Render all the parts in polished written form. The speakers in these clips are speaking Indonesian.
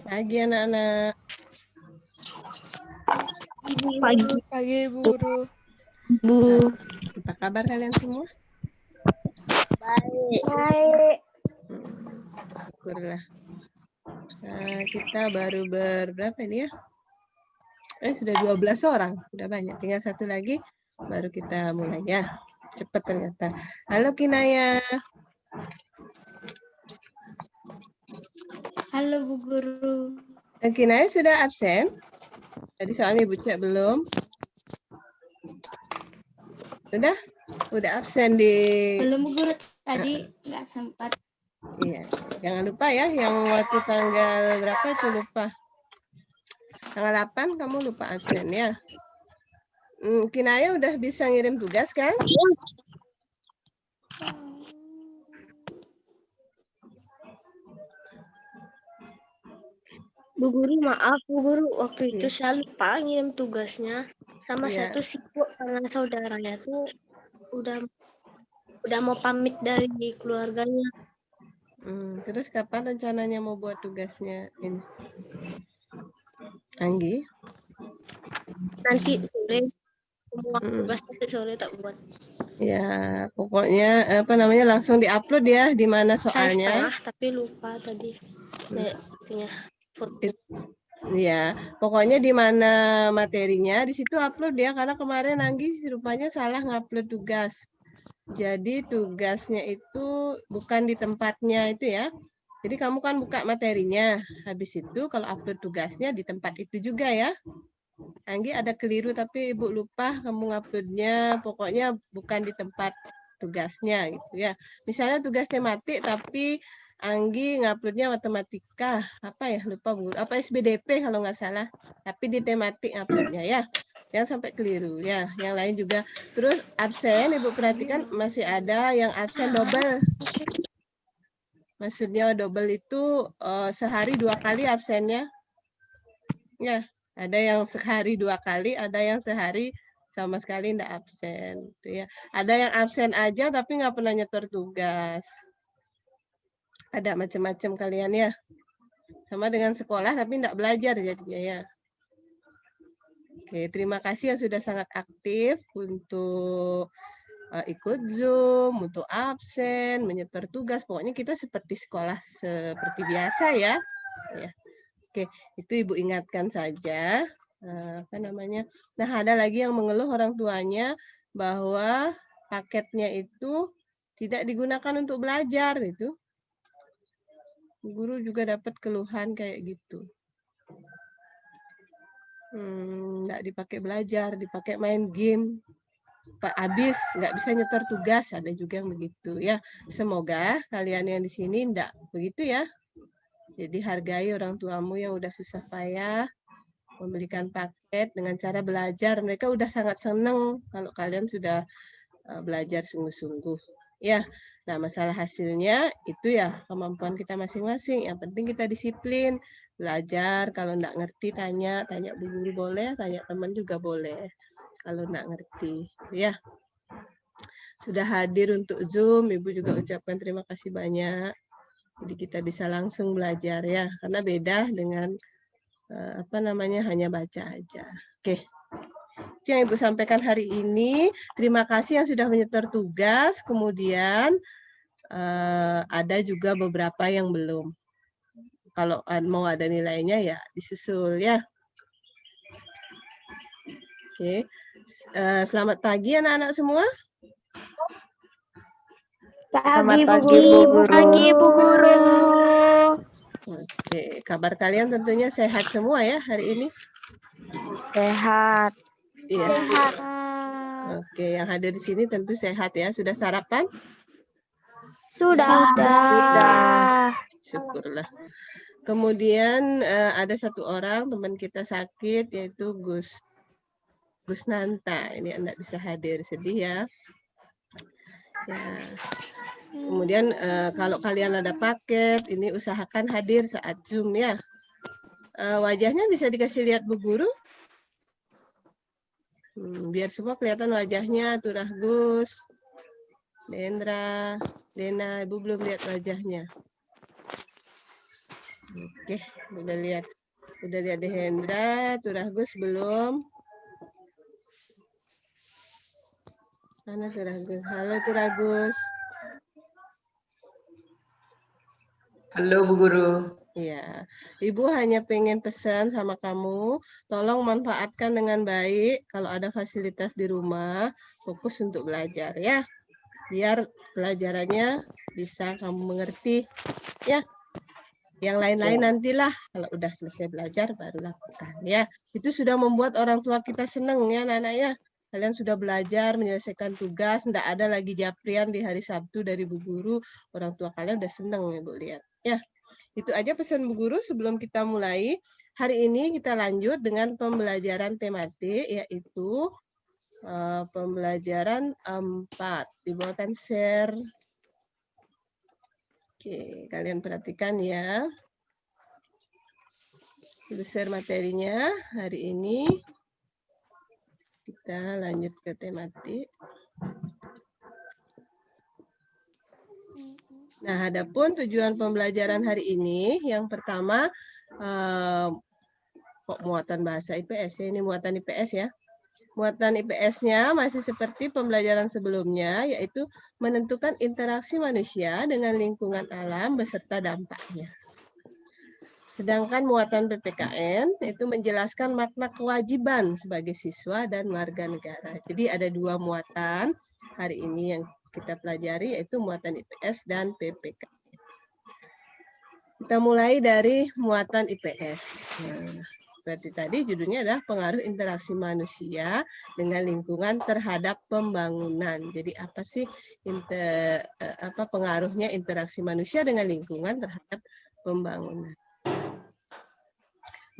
Pagi anak-anak. Pagi Ibu Guru. Bu. Apa kabar kalian semua? Baik. Syukurlah. Nah, kita baru berapa ini ya? Sudah 12 orang. Sudah banyak. Tinggal satu lagi baru kita mulai ya. Cepat ternyata. Halo Kinaya. Halo Bu Guru. Kinaya sudah absen? Tadi soalnya Ibu cek belum. Sudah? Udah absen di... Belum Bu Guru. Tadi nggak sempat. Iya. Jangan lupa ya, yang waktu tanggal berapa itu lupa. Tanggal 8 kamu lupa absen ya. Kinaya udah bisa ngirim tugas kan? Bu Guru, maaf Bu Guru, waktu itu saya lupa ngirim tugasnya. Sama saya tuh sibuk karena saudaranya tuh udah mau pamit dari keluarganya. Terus kapan rencananya mau buat tugasnya ini? Anggi? Nanti sore, semua tugas nanti sore tak buat. Ya, pokoknya langsung diupload ya di mana soalnya. Saya setengah tapi lupa tadi. Punya foto. Ya, pokoknya di mana materinya di situ upload ya, karena kemarin Anggi rupanya salah ngupload tugas. Jadi tugasnya itu bukan di tempatnya itu ya. Jadi kamu kan buka materinya, habis itu kalau upload tugasnya di tempat itu juga ya. Anggi ada keliru tapi Ibu lupa kamu nguploadnya, pokoknya bukan di tempat tugasnya gitu ya. Misalnya tugas tematik tapi Anggi nguploadnya matematika, apa ya lupa Bu, apa SBDP kalau nggak salah, tapi di tematik nguploadnya ya. Jangan sampai keliru ya. Yang lain juga. Terus absen Ibu perhatikan masih ada yang absen double. Maksudnya double itu sehari 2 kali absennya. Ya, ada yang sehari 2 kali, ada yang sehari sama sekali enggak absen. Gitu ya. Ada yang absen aja tapi nggak pernah nyetor tugas. Ada macam-macam kalian ya. Sama dengan sekolah tapi enggak belajar jadinya ya. Oke, terima kasih yang sudah sangat aktif untuk ikut Zoom, untuk absen, menyetor tugas. Pokoknya kita seperti sekolah seperti biasa ya. Oke, itu Ibu ingatkan saja. Nah, ada lagi yang mengeluh orang tuanya bahwa paketnya itu tidak digunakan untuk belajar itu. Guru juga dapat keluhan kayak gitu. Nggak dipakai belajar, dipakai main game. Habis nggak bisa nyetor tugas, ada juga yang begitu ya. Semoga kalian yang di sini enggak begitu ya. Jadi hargai orang tuamu yang udah susah payah membelikan paket dengan cara belajar. Mereka udah sangat senang kalau kalian sudah belajar sungguh-sungguh. Ya, nah masalah hasilnya itu ya kemampuan kita masing-masing. Yang penting kita disiplin, belajar. Kalau enggak ngerti tanya Bu Guru boleh, tanya teman juga boleh. Kalau enggak ngerti, ya. Sudah hadir untuk Zoom, Ibu juga ucapkan terima kasih banyak. Jadi kita bisa langsung belajar ya, karena beda dengan hanya baca aja. Oke. Itu yang Ibu sampaikan hari ini. Terima kasih yang sudah menyetor tugas. Kemudian ada juga beberapa yang belum. Kalau mau ada nilainya ya disusul ya. Oke. Selamat pagi anak-anak semua. Pagi Bu Guru. Oke, kabar kalian tentunya sehat semua ya hari ini? Sehat. Iya. Sehat. Oke, yang hadir di sini tentu sehat ya. Sudah sarapan? Sudah. Syukurlah. Kemudian ada satu orang teman kita sakit yaitu Gus Nanta. Ini Anda bisa hadir, sedih ya. Ya. Kemudian kalau kalian ada paket, ini usahakan hadir saat Zoom ya. Wajahnya bisa dikasih lihat Bu Guru. Biar semua kelihatan wajahnya. Turah Gus, Dendra, Dena, Ibu belum lihat wajahnya. Oke, udah lihat. Udah lihat deh Hendra, Turagus belum? Mana Turagus? Halo Turagus. Halo Bu Guru. Iya, Ibu hanya pengen pesan sama kamu, tolong manfaatkan dengan baik kalau ada fasilitas di rumah, fokus untuk belajar ya. Biar pelajarannya bisa kamu mengerti ya. Yang lain-lain nantilah kalau udah selesai belajar baru lakukan ya. Itu sudah membuat orang tua kita senang ya anak-anak ya. Kalian sudah belajar menyelesaikan tugas, tidak ada lagi japrian di hari Sabtu dari Bu Guru. Orang tua kalian udah senang ya Bu lihat ya. Itu aja pesan Bu Guru sebelum kita mulai. Hari ini kita lanjut dengan pembelajaran tematik yaitu pembelajaran 4. Dibawakan share. Oke, kalian perhatikan ya. Ibu share materinya hari ini. Kita lanjut ke tematik. Nah, adapun tujuan pembelajaran hari ini, yang pertama, kok muatan bahasa IPS ya, ini muatan IPS ya. Muatan IPS-nya masih seperti pembelajaran sebelumnya, yaitu menentukan interaksi manusia dengan lingkungan alam beserta dampaknya. Sedangkan muatan PPKN itu menjelaskan makna kewajiban sebagai siswa dan warga negara. Jadi ada dua muatan hari ini yang kita pelajari, yaitu muatan IPS dan PPKN. Kita mulai dari muatan IPS. Nah, seperti tadi judulnya adalah pengaruh interaksi manusia dengan lingkungan terhadap pembangunan. Jadi apa sih pengaruhnya interaksi manusia dengan lingkungan terhadap pembangunan?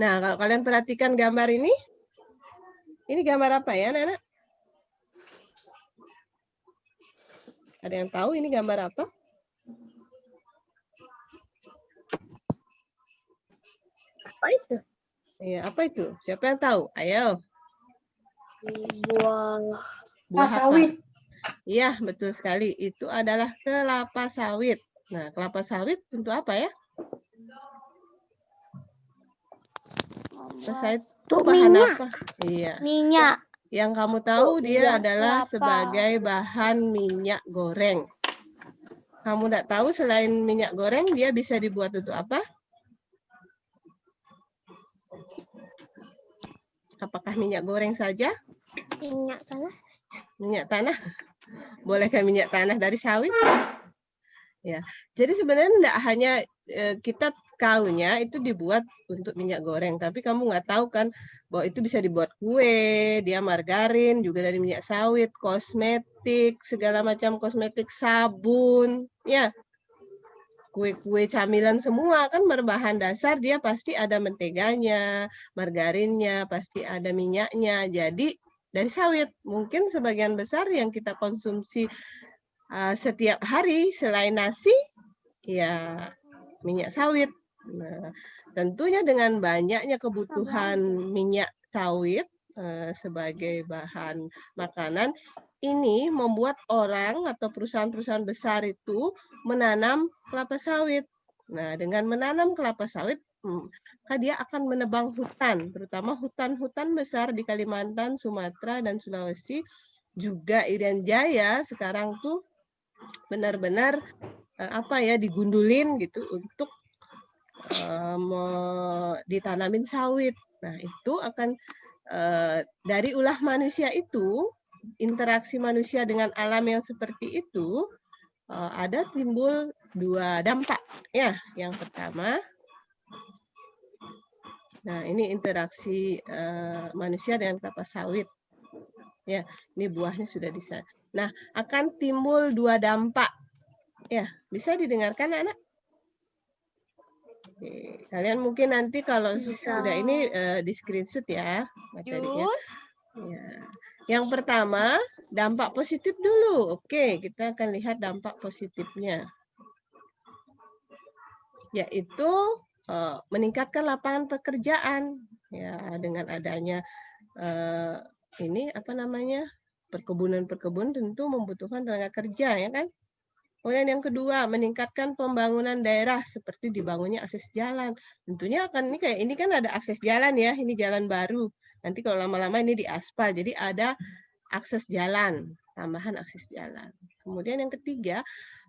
Nah, kalau kalian perhatikan gambar ini gambar apa ya, anak-anak? Ada yang tahu ini gambar apa? Apa itu? Iya, apa itu? Siapa yang tahu? Ayo. Buah sawit. Iya, betul sekali. Itu adalah kelapa sawit. Nah, kelapa sawit untuk apa ya? Kelapa sawit itu bahan apa? Iya. Minyak. Yang kamu tahu dia adalah kelapa. sebagai bahan minyak goreng. Kamu tidak tahu selain minyak goreng dia bisa dibuat untuk apa? Apakah minyak goreng saja? Minyak tanah. Minyak tanah? Bolehkah minyak tanah dari sawit? Ya, jadi sebenarnya tidak hanya kita tahunya itu dibuat untuk minyak goreng, tapi kamu nggak tahu kan bahwa itu bisa dibuat kue, dia margarin juga dari minyak sawit, kosmetik, segala macam kosmetik, sabun, ya. Kue-kue camilan semua kan berbahan dasar dia pasti ada menteganya, margarinnya, pasti ada minyaknya. Jadi dari sawit. Mungkin sebagian besar yang kita konsumsi setiap hari selain nasi, ya minyak sawit. Nah, tentunya dengan banyaknya kebutuhan minyak sawit sebagai bahan makanan, ini membuat orang atau perusahaan-perusahaan besar itu menanam kelapa sawit. Nah, dengan menanam kelapa sawit, maka dia akan menebang hutan, terutama hutan-hutan besar di Kalimantan, Sumatera, dan Sulawesi, juga Irian Jaya sekarang tuh benar-benar digundulin gitu untuk ditanamin sawit. Nah, itu akan dari ulah manusia itu, interaksi manusia dengan alam yang seperti itu, ada timbul dua dampak. Ya, yang pertama, nah ini interaksi manusia dengan kelapa sawit. Ya, ini buahnya sudah di sana. Nah, akan timbul dua dampak. Ya, bisa didengarkan anak? Oke, kalian mungkin nanti kalau sudah ini di screenshot ya materinya. Ya. Yang pertama, dampak positif dulu. Oke, kita akan lihat dampak positifnya. Yaitu meningkatkan lapangan pekerjaan. Ya, dengan adanya perkebunan-perkebunan tentu membutuhkan tenaga kerja ya kan? Kemudian yang kedua, meningkatkan pembangunan daerah seperti dibangunnya akses jalan. Tentunya akan ini kan ada akses jalan ya, ini jalan baru. Nanti kalau lama-lama ini diaspal, jadi ada akses jalan, tambahan akses jalan. Kemudian yang ketiga,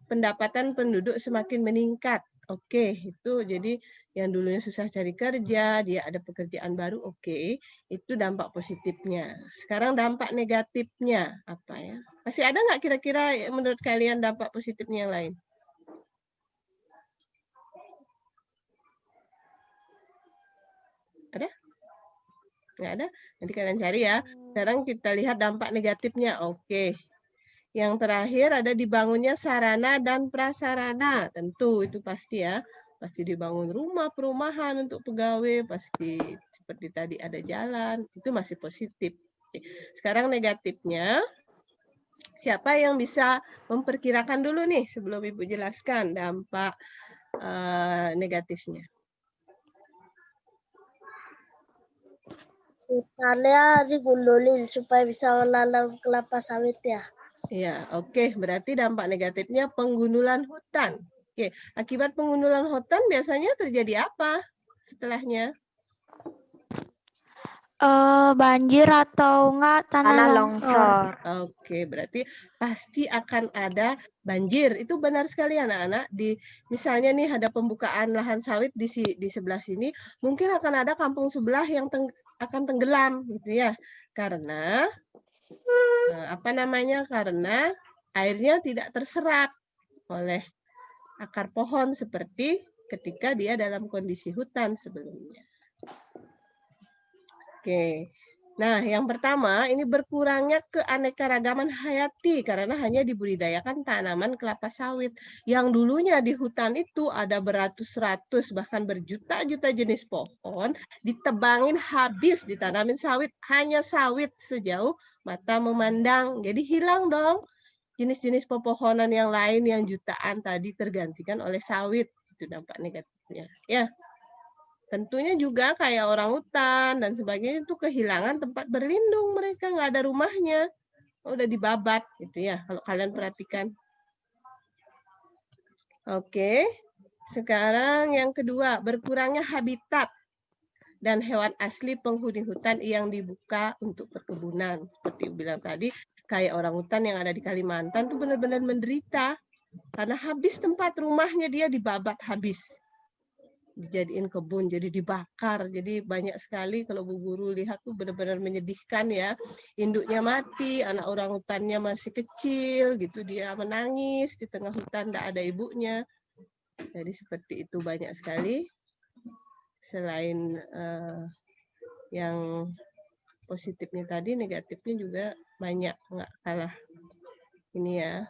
pendapatan penduduk semakin meningkat. Oke, itu jadi yang dulunya susah cari kerja, dia ada pekerjaan baru, oke, itu dampak positifnya. Sekarang dampak negatifnya apa ya? Masih ada nggak kira-kira menurut kalian dampak positifnya yang lain? Ada? Nggak ada? Nanti kalian cari ya. Sekarang kita lihat dampak negatifnya. Oke. Yang terakhir ada dibangunnya sarana dan prasarana. Tentu itu pasti ya. Pasti dibangun rumah, perumahan untuk pegawai. Pasti seperti tadi ada jalan. Itu masih positif. Sekarang negatifnya. Siapa yang bisa memperkirakan dulu nih sebelum Ibu jelaskan dampak negatifnya? Hutannya digundulin supaya bisa menanam kelapa sawit ya. Ya, oke. Berarti dampak negatifnya penggundulan hutan. Oke, akibat penggundulan hutan biasanya terjadi apa setelahnya? Banjir atau enggak tanah longsor. Oke, berarti pasti akan ada banjir. Itu benar sekali anak-anak. Misalnya nih ada pembukaan lahan sawit di sebelah sini, mungkin akan ada kampung sebelah yang akan tenggelam gitu ya. Karena karena airnya tidak terserap oleh akar pohon seperti ketika dia dalam kondisi hutan sebelumnya. Oke. Nah, yang pertama ini berkurangnya keanekaragaman hayati karena hanya dibudidayakan tanaman kelapa sawit. Yang dulunya di hutan itu ada beratus-ratus bahkan berjuta-juta jenis pohon, ditebangin habis ditanamin sawit, hanya sawit sejauh mata memandang. Jadi hilang dong jenis-jenis pepohonan yang lain yang jutaan tadi tergantikan oleh sawit. Itu dampak negatifnya. Ya. Tentunya juga kayak orang hutan dan sebagainya itu kehilangan tempat berlindung, mereka nggak ada rumahnya, udah dibabat gitu ya kalau kalian perhatikan. Oke, sekarang yang kedua, berkurangnya habitat dan hewan asli penghuni hutan yang dibuka untuk perkebunan. Seperti bilang tadi, kayak orang hutan yang ada di Kalimantan tuh benar-benar menderita karena habis tempat rumahnya, dia dibabat habis. Dijadiin kebun, jadi dibakar. Jadi banyak sekali kalau Bu Guru lihat tuh benar-benar menyedihkan ya. Induknya mati, anak orang hutannya masih kecil gitu, dia menangis di tengah hutan, tidak ada ibunya. Jadi seperti itu banyak sekali. Selain yang positifnya tadi, negatifnya juga banyak, nggak kalah ini ya.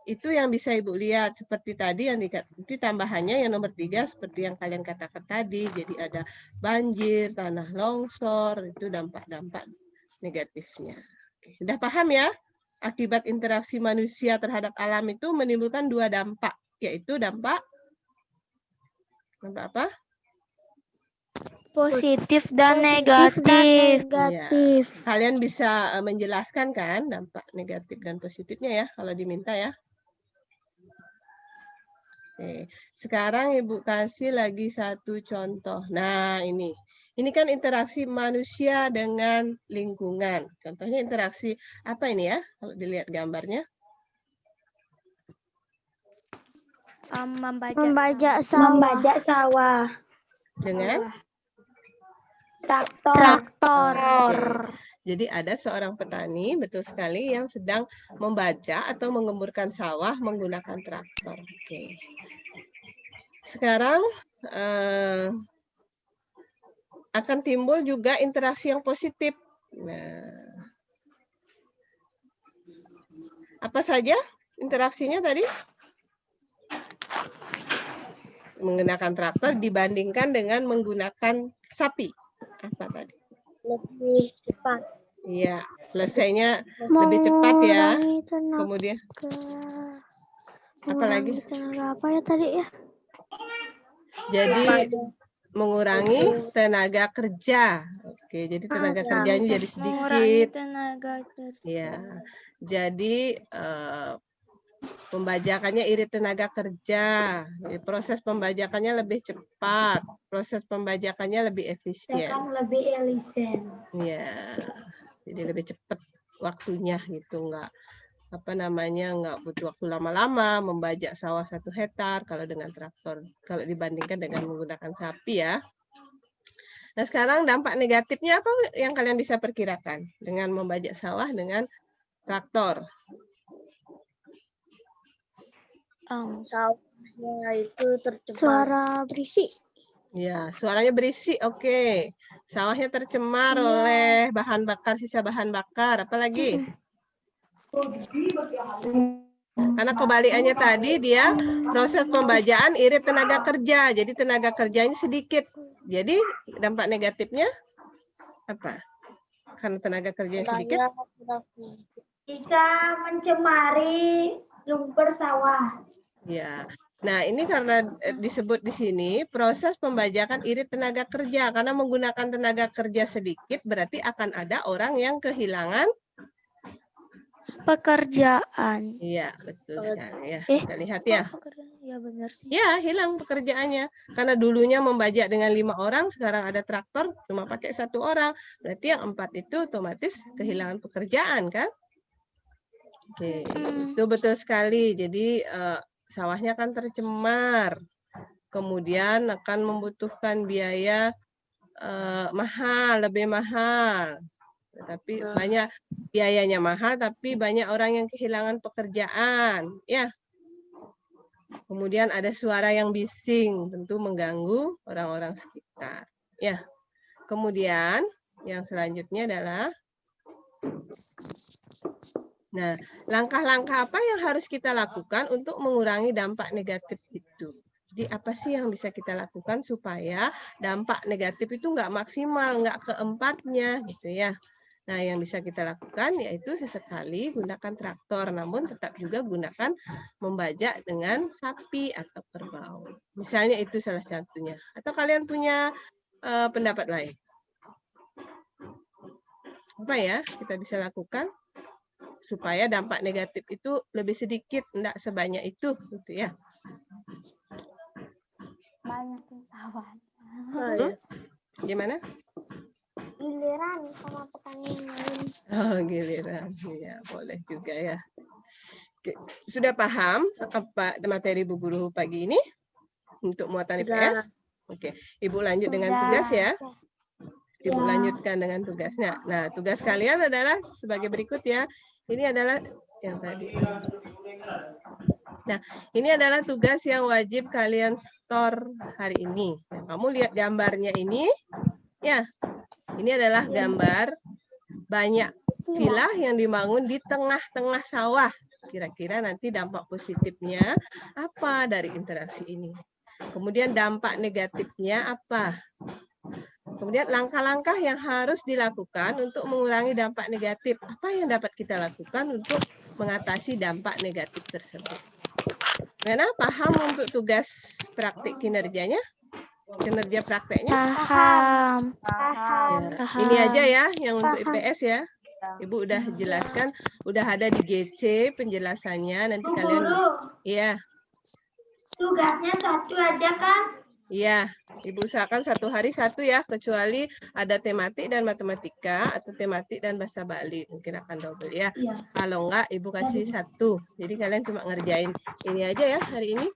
Itu yang bisa Ibu lihat seperti tadi yang itu tambahannya yang nomor 3 seperti yang kalian katakan tadi. Jadi ada banjir, tanah longsor, itu dampak-dampak negatifnya. Oke, sudah paham ya? Akibat interaksi manusia terhadap alam itu menimbulkan 2 dampak, yaitu dampak apa? Positif dan negatif. Ya. Kalian bisa menjelaskan kan dampak negatif dan positifnya ya kalau diminta ya. Oke, sekarang Ibu kasih lagi satu contoh. Nah, ini kan interaksi manusia dengan lingkungan. Contohnya interaksi apa ini ya? Kalau dilihat gambarnya. Membajak sawah. Dengan Traktor. Oke. Jadi ada seorang petani, betul sekali, yang sedang membaca atau mengemburkan sawah menggunakan traktor. Oke. Sekarang akan timbul juga interaksi yang positif. Nah, apa saja interaksinya tadi? Menggunakan traktor dibandingkan dengan menggunakan sapi. Apa tadi? Lebih cepat. Iya, selesainya lebih cepat ya. Kemudian apa lagi? Apa ya tadi ya? Jadi mengurangi tenaga kerja. Oke, jadi tenaga kerjanya jadi sedikit. Tenaga kerja. Ya. Jadi Pembajakannya irit tenaga kerja. Jadi proses pembajakannya lebih cepat. Proses pembajakannya lebih efisien. Lebih efisien. Ya, jadi lebih cepat waktunya gitu, nggak nggak butuh waktu lama-lama membajak sawah 1 hektar kalau dengan traktor, kalau dibandingkan dengan menggunakan sapi ya. Nah sekarang dampak negatifnya apa yang kalian bisa perkirakan dengan membajak sawah dengan traktor? Sawahnya itu tercemar. Suara berisik. Ya, suaranya berisik. Oke. Sawahnya tercemar oleh bahan bakar, sisa bahan bakar. Apalagi? Karena kebalikannya tadi dia proses pembajaan irit tenaga kerja. Jadi tenaga kerjanya sedikit. Jadi dampak negatifnya apa? Karena tenaga kerjanya sedikit. Bisa mencemari lumpur sawah. Ya. Nah, ini karena disebut di sini proses pembajakan irit tenaga kerja. Karena menggunakan tenaga kerja sedikit, berarti akan ada orang yang kehilangan Pekerjaan. Iya, betul sekali ya. Kita lihat ya. Ya benar sih. Ya, hilang pekerjaannya. Karena dulunya membajak dengan 5 orang, sekarang ada traktor cuma pakai 1 orang. Berarti yang 4 itu otomatis kehilangan pekerjaan kan? Oke, itu betul sekali. Jadi sawahnya akan tercemar. Kemudian akan membutuhkan biaya mahal, lebih mahal. Tapi banyak biayanya mahal, tapi banyak orang yang kehilangan pekerjaan. Ya. Kemudian ada suara yang bising, tentu mengganggu orang-orang sekitar. Ya. Kemudian yang selanjutnya adalah, nah, langkah-langkah apa yang harus kita lakukan untuk mengurangi dampak negatif itu? Jadi apa sih yang bisa kita lakukan supaya dampak negatif itu nggak maksimal, nggak keempatnya gitu ya. Nah, yang bisa kita lakukan yaitu sesekali gunakan traktor, namun tetap juga gunakan membajak dengan sapi atau kerbau. Misalnya itu salah satunya. Atau kalian punya pendapat lain? Apa ya kita bisa lakukan supaya dampak negatif itu lebih sedikit, enggak sebanyak itu, gitu ya. Banyak sawah. Gimana? Giliran sama petani lain. Oh, giliran. Ya, boleh juga ya. Oke. Sudah paham apa materi Bu Guru pagi ini untuk muatan IPS? Oke, Ibu lanjut dengan tugas ya. Ibu lanjutkan dengan tugasnya. Nah, tugas kalian adalah sebagai berikut ya. Ini adalah yang tadi. Nah, ini adalah tugas yang wajib kalian store hari ini. Nah, kamu lihat gambarnya ini. Ya, ini adalah gambar banyak villa yang dibangun di tengah-tengah sawah. Kira-kira nanti dampak positifnya apa dari interaksi ini? Kemudian dampak negatifnya apa? Kemudian langkah-langkah yang harus dilakukan untuk mengurangi dampak negatif. Apa yang dapat kita lakukan untuk mengatasi dampak negatif tersebut? Mana paham untuk tugas praktik kinerjanya? Kinerja prakteknya? Paham. Ya, ini aja ya yang untuk IPS ya. Ibu udah jelaskan, udah ada di GC penjelasannya. Nanti kalian iya. Tugasnya 1 aja kan? Iya, Ibu usahakan 1 hari 1 ya, kecuali ada tematik dan matematika atau tematik dan bahasa Bali. Mungkin akan double ya. Kalau enggak, Ibu kasih 1. Jadi kalian cuma ngerjain ini aja ya hari ini.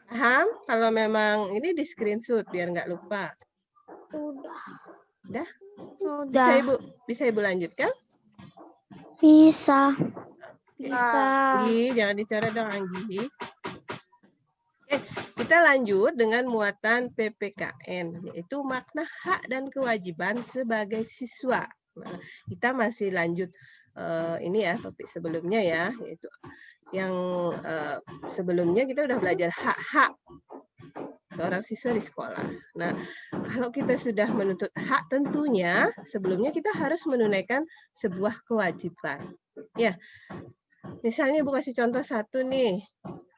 Paham? Kalau memang ini di screenshot biar nggak lupa. Udah? Bisa Ibu lanjutkan? Bisa. Anggi, jangan dicoret dong Anggi. Kita lanjut dengan muatan PPKN, yaitu makna hak dan kewajiban sebagai siswa. Nah, kita masih lanjut ini ya topik sebelumnya ya, yaitu yang sebelumnya kita udah belajar hak-hak seorang siswa di sekolah. Nah, kalau kita sudah menuntut hak tentunya sebelumnya kita harus menunaikan sebuah kewajiban. Ya, misalnya Ibu kasih contoh 1 nih.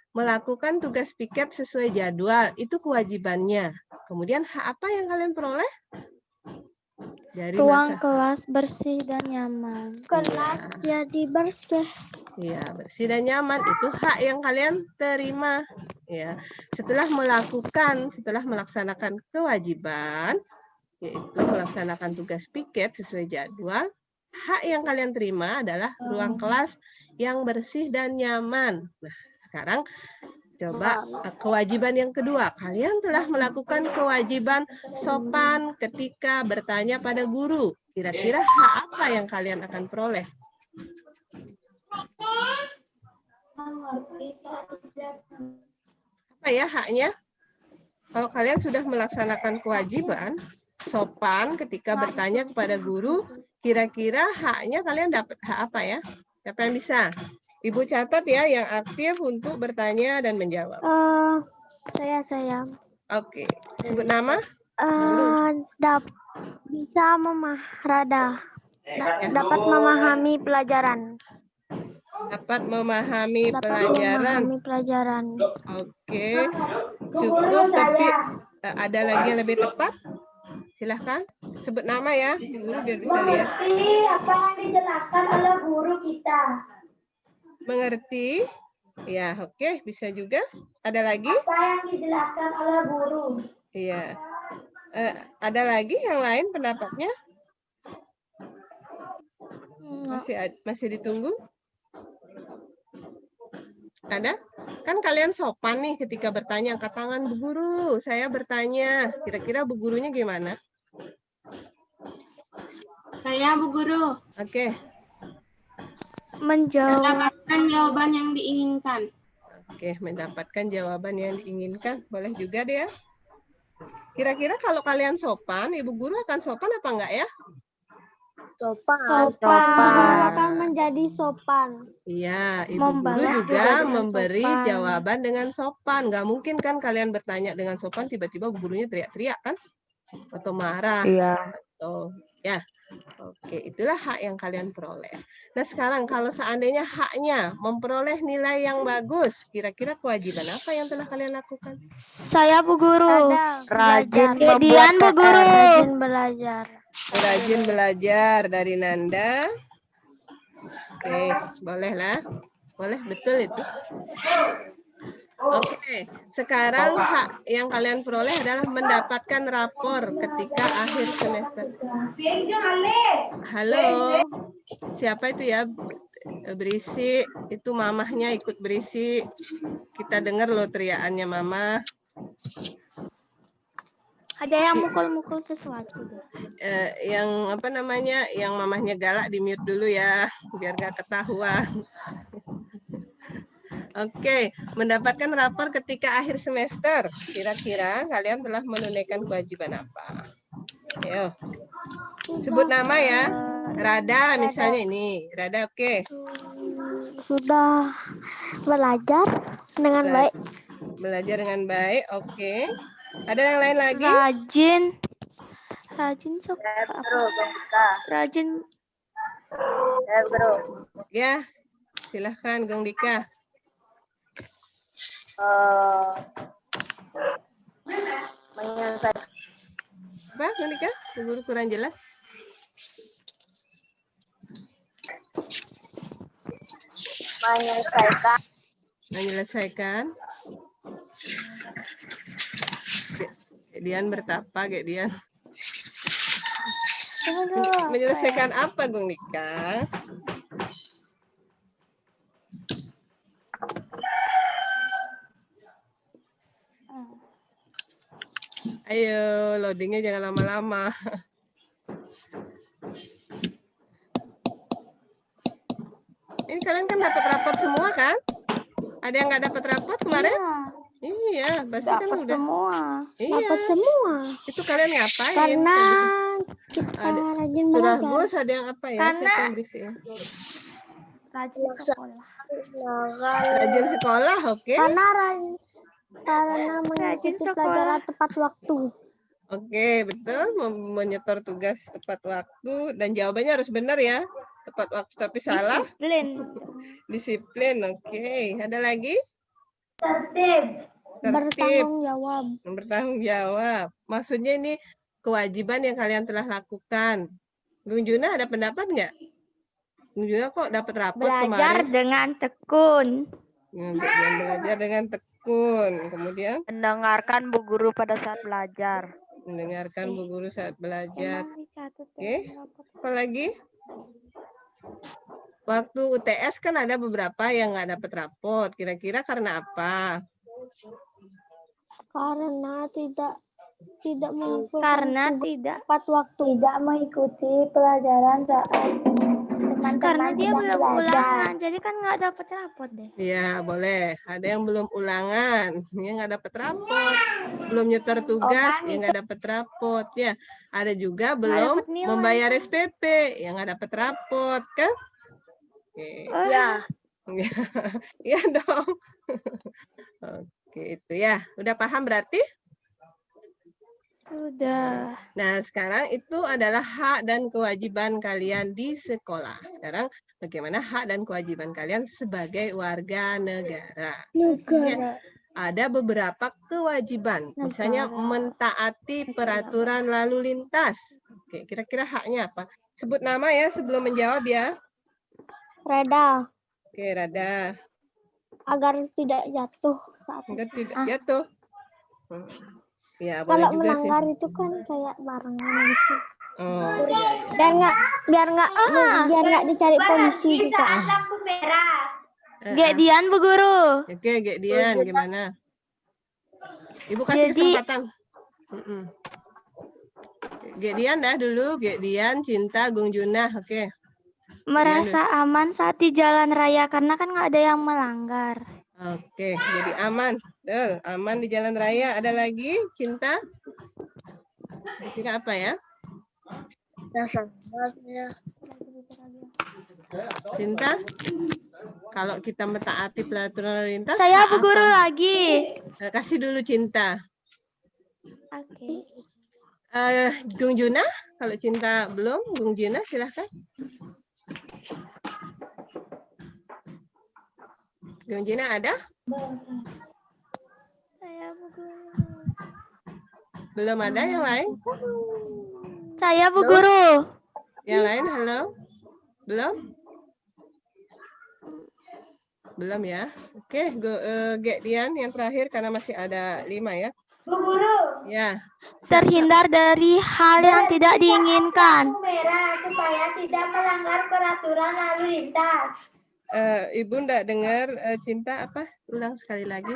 Melakukan tugas piket sesuai jadwal, itu kewajibannya. Kemudian hak apa yang kalian peroleh? Dari Ruang masa kelas bersih dan nyaman. Kelas jadi bersih. ya, bersih dan nyaman itu hak yang kalian terima. Ya, setelah melaksanakan kewajiban, yaitu melaksanakan tugas piket sesuai jadwal, hak yang kalian terima adalah ruang kelas yang bersih dan nyaman. Nah, sekarang coba kewajiban yang kedua. Kalian telah melakukan kewajiban sopan ketika bertanya pada guru. Kira-kira hak apa yang kalian akan peroleh? Apa ya haknya? Kalau kalian sudah melaksanakan kewajiban sopan ketika bertanya kepada guru, kira-kira haknya kalian dapat hak apa ya? Siapa yang bisa? Ibu catat ya yang aktif untuk bertanya dan menjawab. Saya. Oke, sebut nama. Bisa dapat memahami pelajaran. Dapat memahami pelajaran. Oke, cukup tapi ada lagi yang lebih tepat? Silahkan sebut nama ya, guru biar bisa lihat. Mengerti apa yang dijelaskan oleh guru kita. Mengerti? Ya, oke, bisa juga. Ada lagi? Apa yang dijelaskan oleh guru. Iya. Ada lagi yang lain pendapatnya? Masih ditunggu? Ada? Kan kalian sopan nih ketika bertanya, angkat tangan Bu Guru, saya bertanya. Kira-kira Bu Gurunya gimana? Saya Bu Guru. Oke. Mendapatkan jawaban yang diinginkan. Oke, mendapatkan jawaban yang diinginkan. Boleh juga deh ya. Kira-kira kalau kalian sopan, Ibu Guru akan sopan apa enggak ya? Sopan. Guru akan menjadi sopan. Iya, Ibu Guru juga memberi jawaban dengan sopan. Nggak mungkin kan kalian bertanya dengan sopan, tiba-tiba Bu Gurunya teriak-teriak kan? Atau marah. Iya. Atau ya. Oke, itulah hak yang kalian peroleh. Nah, sekarang kalau seandainya haknya memperoleh nilai yang bagus, kira-kira kewajiban apa yang telah kalian lakukan? Saya Bu Guru. Rajin Kedian Bu Guru. Rajin belajar. Rajin belajar dari Nanda. Oke, bolehlah. Boleh, betul itu. Oke, sekarang hak yang kalian peroleh adalah mendapatkan rapor ketika akhir semester. Halo, siapa itu ya? Berisik, itu mamahnya ikut berisik. Kita dengar loh teriakannya mama. Ada yang mukul-mukul sesuatu. Yang apa namanya? Yang mamahnya galak di mute dulu ya, biar gak ketahuan. Oke, mendapatkan rapor ketika akhir semester. Kira-kira kalian telah menunaikan kewajiban apa? Ayo, sebut nama ya. Rada misalnya ini. Rada, oke. Sudah belajar dengan baik. Belajar dengan baik, oke. Ada yang lain lagi? Rajin sok. Rajin. Ya, silahkan Gong Dika. Apa Gong Dika? Guru kurang jelas. Menyelesaikan. Dian bertapa, Gek Dian. Menyelesaikan apa, Gong Dika? Ayo, loadingnya jangan lama-lama. Ini kalian kan dapat rapot semua kan? Ada yang nggak dapat rapot kemarin? Iya, pasti kan udah. Semua. Iya. Dapat semua. Itu kalian ngapain? Karena kita rajin Surah belajar. Gus ada yang apa ya? Siapa yang berisik ya? Rajin sekolah. Rajin sekolah, oke. Karena mengikuti pelajaran tepat waktu. Oke, betul. Menyetor tugas tepat waktu. Dan jawabannya harus benar ya. Tepat waktu tapi salah. Disiplin, oke. Ada lagi? Tertib. Bertanggung jawab. Bertanggung jawab. Maksudnya ini kewajiban yang kalian telah lakukan. Gung Juna ada pendapat nggak? Gung Juna kok dapat rapot Belajar kemarin? dengan tekun. Kemudian belajar dengan tekun. Kemudian Mendengarkan Bu Guru pada saat belajar. mendengarkan Bu Guru saat belajar. Emang dicatat Oke. dalam rapot. Apa lagi? Waktu UTS kan ada beberapa yang nggak dapat rapot. Kira-kira karena apa? Karena tidak mengumpulkan Karena tugas tidak tepat waktu. Tidak mengikuti pelajaran saat teman-teman karena dia sedang belum belajar. ulangan, jadi kan nggak dapat rapot deh. Ya, boleh. Ada yang belum ulangan, yang nggak dapat rapot. Belum nyetor tugas, yang nggak dapat rapot. Ya, ada juga belum dapat nilai, membayar kan? SPP, yang nggak dapat rapot, kan? Oke. Ya. Iya dong. Oke, itu ya. Udah paham berarti? Sudah. Nah, sekarang itu adalah hak dan kewajiban kalian di sekolah. Sekarang bagaimana hak dan kewajiban kalian sebagai warga negara? Ya, ada beberapa kewajiban. Misalnya mentaati peraturan lalu lintas. Oke, kira-kira haknya apa? Sebut nama ya sebelum menjawab ya. Reda, Oke, Rada. agar tidak jatuh saat Enggak tidak jatuh. Ya, boleh kalau juga sih. melanggar itu kan kayak barengan gitu. Oh, iya, iya. Biar nggak dicari polisi juga. lampu merah. Gedian Bu Guru. Oke, Dian, gimana? Ibu kasih Jadi- kesempatan. Dian dah dulu, Dian, Cinta, Gung Junah, oke. Merasa aman saat di jalan raya karena kan nggak ada yang melanggar. Oke, jadi aman. Betul, aman di jalan raya. Ada lagi, Cinta? Kira apa ya? Cinta? Kalau kita mentaati peraturan lalu lintas, Saya hak Bu Guru apa? lagi. Kasih dulu Cinta. Oke. Gung Junah, kalau Cinta belum, Gung Junah silahkan. Gung Junah ada? Saya Bu Guru. Belum ada yang lain? Saya Bu Guru. Yang lain, halo? Belum? Belum ya? Oke, Dian yang terakhir karena masih ada 5 ya. Bu Guru, Ya, Terhindar dari hal yang tidak diinginkan. lampu merah supaya tidak melanggar peraturan lalu lintas. Ibu enggak dengar Cinta apa? Ulang sekali lagi.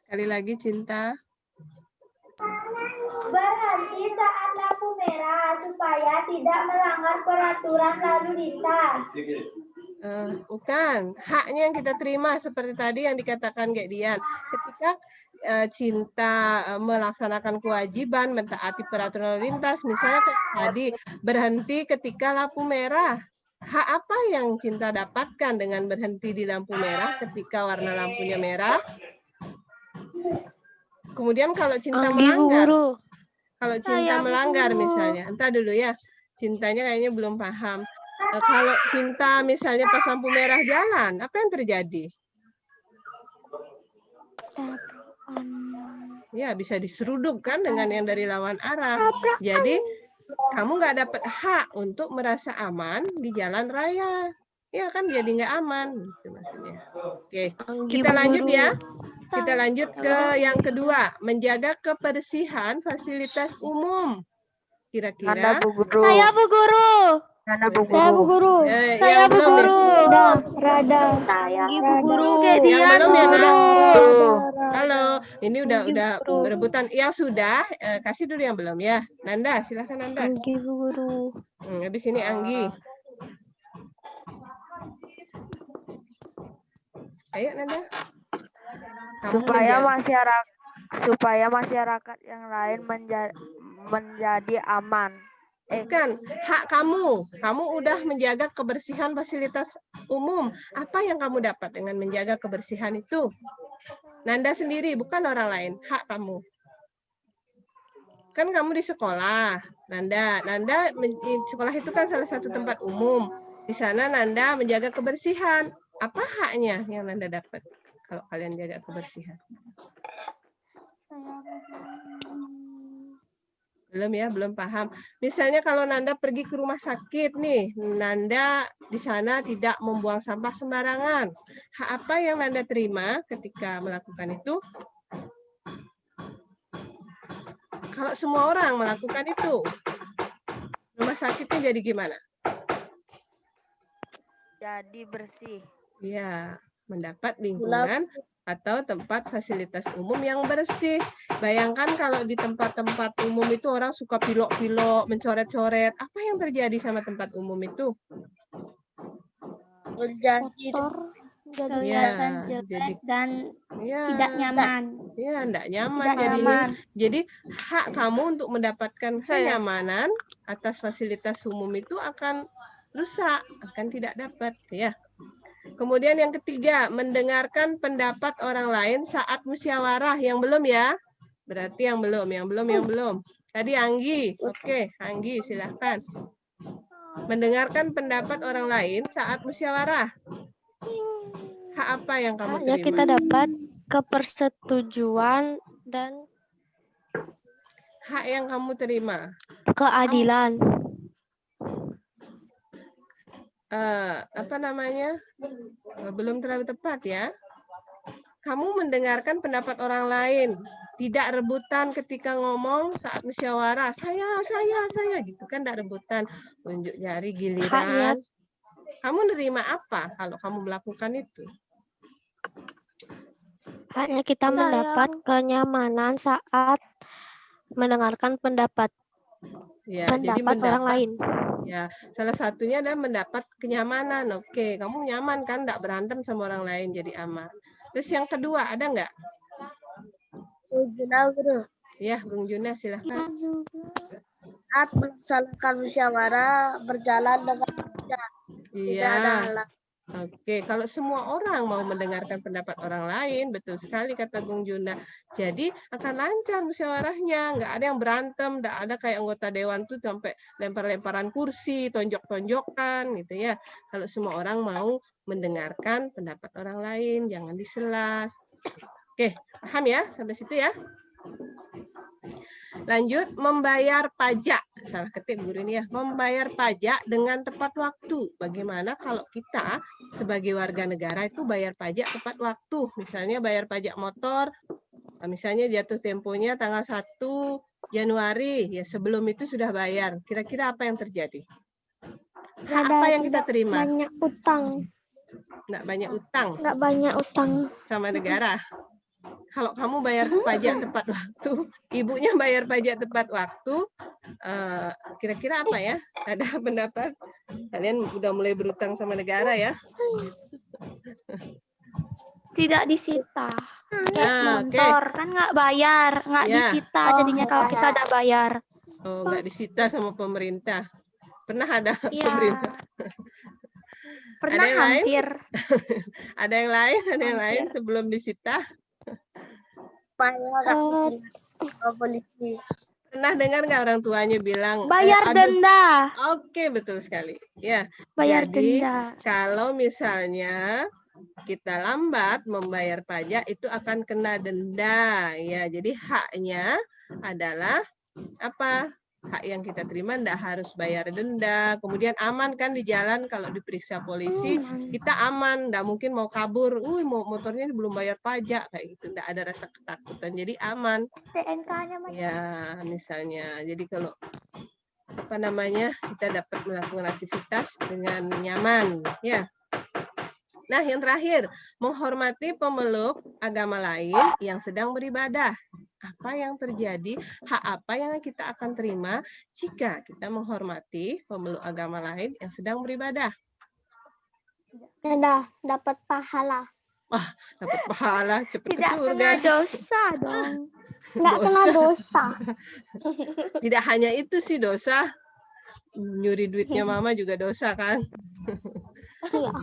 Sekali lagi Cinta. Berhenti saat lampu merah supaya tidak melanggar peraturan lalu lintas. Bukan, haknya yang kita terima seperti tadi yang dikatakan Dian. Ketika Cinta melaksanakan kewajiban mentaati peraturan lalu lintas, misalnya kayak tadi berhenti ketika lampu merah. Hak apa yang Cinta dapatkan dengan berhenti di lampu merah ketika warna lampunya merah? Kemudian kalau Cinta melanggar, kalau Cinta melanggar misalnya, entah dulu ya, Cintanya kayaknya belum paham. Kalau Cinta misalnya pas lampu merah jalan, apa yang terjadi? Ya, bisa diseruduk kan dengan yang dari lawan arah. Jadi, kamu nggak dapat hak untuk merasa aman di jalan raya. Ya kan, jadi nggak aman. Gitu maksudnya. Oke, kita lanjut ya. Kita lanjut ke yang kedua, menjaga kebersihan fasilitas umum. Nanda Kira-kira Bu Guru. Saya Bu Guru. Nanda Bu Saya Bu Guru. Guru. Saya yang Bu belum nih? Guru. Rada. Saya Bu Bu Guru. Yang Gedian belum Bu ya, Guru. Halo, ini udah berebutan. Yang sudah, kasih dulu yang belum ya. Nanda, silahkan Nanda. Anggi Bu Guru. Habis ini Anggi. Ayo Nanda. Kamu Supaya masyarakat yang lain menjadi aman. Bukan, hak kamu. Kamu udah menjaga kebersihan fasilitas umum. Apa yang kamu dapat dengan menjaga kebersihan itu? Nanda sendiri, bukan orang lain. Hak kamu. Kan kamu di sekolah, Nanda. Sekolah itu kan salah satu tempat umum. Di sana Nanda menjaga kebersihan. Apa haknya yang Nanda dapat kalau kalian jaga kebersihan? Belum ya, belum paham. Misalnya kalau Nanda pergi ke rumah sakit nih, Nanda di sana tidak membuang sampah sembarangan. Hak apa yang Nanda terima ketika melakukan itu? Kalau semua orang melakukan itu, rumah sakitnya jadi gimana? Jadi bersih. Iya, mendapat lingkungan atau tempat fasilitas umum yang bersih. Bayangkan kalau di tempat-tempat umum itu orang suka pilok-pilok, mencoret-coret. Apa yang terjadi sama tempat umum itu? Kotor, kelihatan Ya, jelek jadi dan ya, tidak nyaman. ya, enggak nyaman. Tidak Jadi, nyaman. jadi hak kamu untuk mendapatkan kenyamanan atas fasilitas umum itu akan rusak, akan tidak dapat, ya. Kemudian yang ketiga, mendengarkan pendapat orang lain saat musyawarah. Yang belum ya? Berarti yang belum. Tadi Anggi. Oke, Anggi silahkan. Mendengarkan pendapat orang lain saat musyawarah. Hak apa yang kamu Haknya terima? kita dapat kepersetujuan dan Hak yang kamu terima. keadilan. Apa namanya? Belum terlalu tepat ya. Kamu mendengarkan pendapat orang lain, tidak rebutan ketika ngomong saat musyawarah. Saya gitu kan, tidak rebutan. Unjuk jari giliran. Kamu nerima apa kalau kamu melakukan itu? Haknya kita mendapat kenyamanan saat mendengarkan pendapat Ya, jadi orang lain. Ya, salah satunya adalah mendapat kenyamanan. Oke, kamu nyaman kan, tidak berantem sama orang lain, jadi aman. Terus yang kedua, ada nggak? Ya, Bung Juna, silahkan. Saat melaksanakan musyawarah berjalan dengan lancar. Iya. Oke, kalau semua orang mau mendengarkan pendapat orang lain, betul sekali kata Bung Juna. Jadi akan lancar musyawarahnya, nggak ada yang berantem, nggak ada kayak anggota dewan tuh sampai lempar-lemparan kursi, tonjok-tonjokan gitu ya. Kalau semua orang mau mendengarkan pendapat orang lain, jangan diselas. Oke, paham ya sampai situ ya? Lanjut, membayar pajak. Salah ketik guru ini ya. Membayar pajak dengan tepat waktu. Bagaimana kalau kita sebagai warga negara itu bayar pajak tepat waktu. Misalnya bayar pajak motor, misalnya jatuh temponya tanggal 1 Januari. Ya sebelum itu sudah bayar. Kira-kira apa yang terjadi? Apa yang kita terima? Banyak utang. Nggak banyak utang Nggak banyak utang. sama negara. Kalau kamu bayar pajak tepat waktu, ibunya bayar pajak tepat waktu, kira-kira apa ya? Ada pendapat? Kalian udah mulai berutang sama negara ya? Tidak disita. Nah, Motor kan nggak bayar, nggak Ya. disita jadinya kalau kita ada bayar. Oh, nggak disita sama pemerintah. Pernah ada Iya. pemerintah? Pernah yang lain? hampir. Ada yang lain sebelum disita? Polisi. Pernah dengar nggak orang tuanya bilang Bayar aduh, denda. Oke, betul sekali. Ya. Bayar Jadi, denda. kalau misalnya kita lambat membayar pajak itu akan kena denda. Ya, jadi haknya adalah apa? Hak yang kita terima tidak harus bayar denda. Kemudian aman kan di jalan kalau diperiksa polisi, kita aman, tidak mungkin mau kabur. Motornya belum bayar pajak kayak gitu, tidak ada rasa ketakutan. Jadi aman. STNK-nya Ya, misalnya. Jadi kalau apa namanya? Kita dapat melakukan aktivitas dengan nyaman, ya. Nah, yang terakhir, menghormati pemeluk agama lain yang sedang beribadah. Apa yang terjadi, hak apa yang kita akan terima jika kita menghormati pemeluk agama lain yang sedang beribadah? Dapat pahala. Dapat pahala, cepat ke Tidak surga. kena dosa dong. Nggak kena dosa. Tidak hanya itu sih dosa, nyuri duitnya mama juga dosa kan?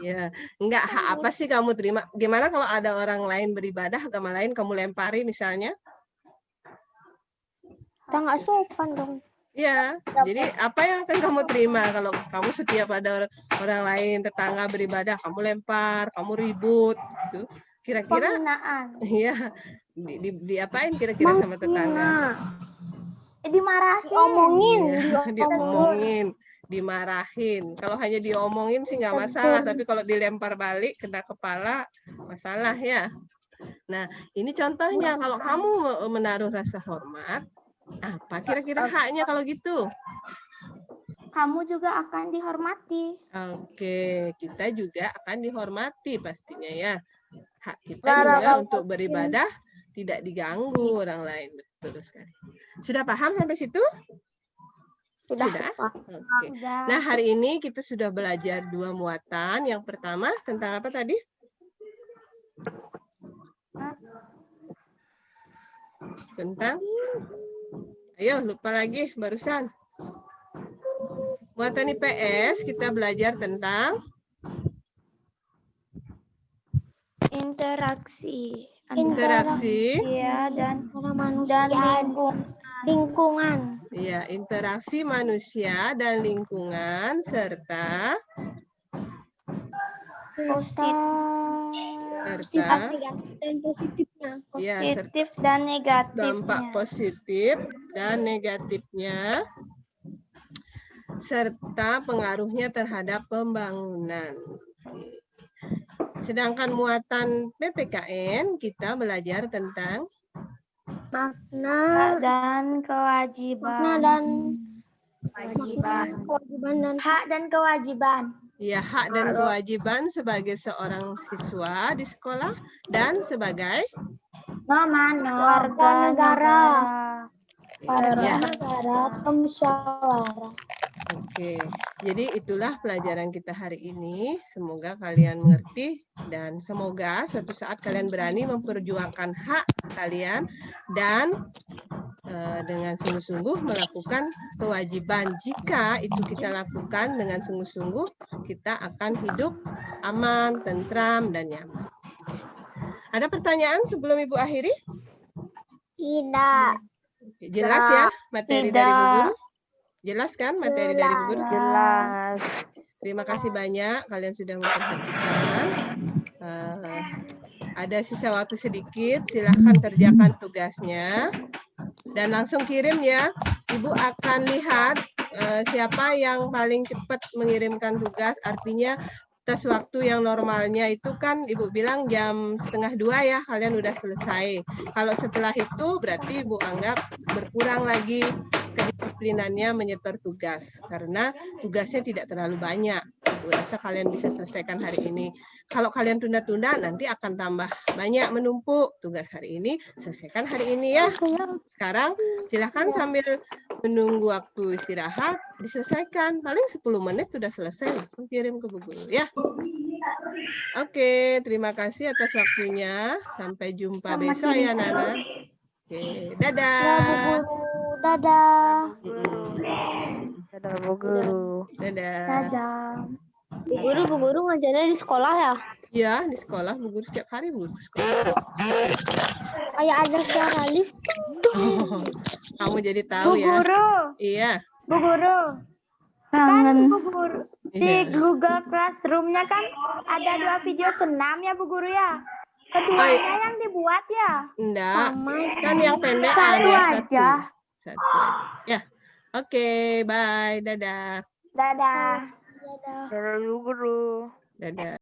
Ya, enggak, hak apa sih kamu terima? Gimana kalau ada orang lain beribadah agama lain kamu lempari misalnya? Kita nggak sopan dong. Ya, jadi apa yang akan kamu terima kalau kamu setiap ada orang lain tetangga beribadah, kamu lempar, kamu ribut, gitu. Kira-kira Penghinaan. iya diapain kira-kira sama tetangga? Dimarahin. Iya, diomongin, dimarahin. Kalau hanya diomongin sih nggak masalah, tapi kalau dilempar balik kena kepala masalah ya. Nah, ini contohnya kalau kamu menaruh rasa hormat, apa kira-kira haknya kalau gitu? Kamu juga akan dihormati. Oke, kita juga akan dihormati pastinya ya. Hak kita Lara, juga kamu untuk beribadah tidak diganggu orang lain. Betul sekali. Sudah paham sampai situ? Sudah? Oke. Nah, hari ini kita sudah belajar 2 muatan. Yang pertama tentang apa tadi? Tentang? Ayo, lupa lagi barusan. Muatan IPS kita belajar tentang Interaksi. interaksi. Manusia dan lingkungan. Ya, interaksi manusia dan lingkungan serta Dan positifnya. ya, Positif dan negatifnya. dampak positif dan negatifnya serta pengaruhnya terhadap pembangunan. Sedangkan muatan PPKN kita belajar tentang Makna dan kewajiban. Kewajiban dan hak dan kewajiban. ya hak dan kewajiban sebagai seorang siswa di sekolah dan sebagai Warga negara. ya. Negara pemusyawarah. Oke, jadi itulah pelajaran kita hari ini. Semoga kalian mengerti dan semoga suatu saat kalian berani memperjuangkan hak kalian dan dengan sungguh-sungguh melakukan kewajiban. Jika itu kita lakukan dengan sungguh-sungguh, kita akan hidup aman, tentram, dan nyaman. Ada pertanyaan sebelum Ibu akhiri? Tidak. Jelas ya materi dari Bu Guru? Jelas kan materi dari Bu Guru? Jelas. Terima kasih banyak kalian sudah memperhatikan. Ada sisa waktu sedikit, silahkan kerjakan tugasnya. Dan langsung kirim ya. Ibu akan lihat siapa yang paling cepat mengirimkan tugas. Artinya batas waktu yang normalnya itu kan Ibu bilang jam 1:30 ya, kalian udah selesai. Kalau setelah itu berarti Ibu anggap berkurang lagi kedisiplinannya menyetor tugas. Karena tugasnya tidak terlalu banyak. Ibu rasa kalian bisa selesaikan hari ini. Kalau kalian tunda-tunda nanti akan tambah banyak menumpuk. Tugas hari ini selesaikan hari ini ya. Sekarang silahkan sambil menunggu waktu istirahat diselesaikan. Paling 10 menit sudah selesai. Langsung kirim ke Bu Guru ya. Oke, terima kasih atas waktunya. Sampai jumpa besok ya Nana. Oke, dadah. Dadah. Dadah Bu Guru. Dadah. Dadah. Bu Guru ngajarnya di sekolah ya? Ya, di sekolah Bu Guru setiap hari Bu Guru di sekolah. Kayak ada suara lift. Oh, kamu jadi tahu Bu ya. Guru. Iya. Bu Guru. Kan Bu Guru. Di Iya. Google Classroom-nya kan ada 2 video senam ya Bu Guru ya. Keduanya yang dibuat ya. Enggak. Kan yang pendek Satu ya aja. Satu aja. Ya. Oke, bye. Dadah. Dadah. Dadah Bu Guru. Dadah.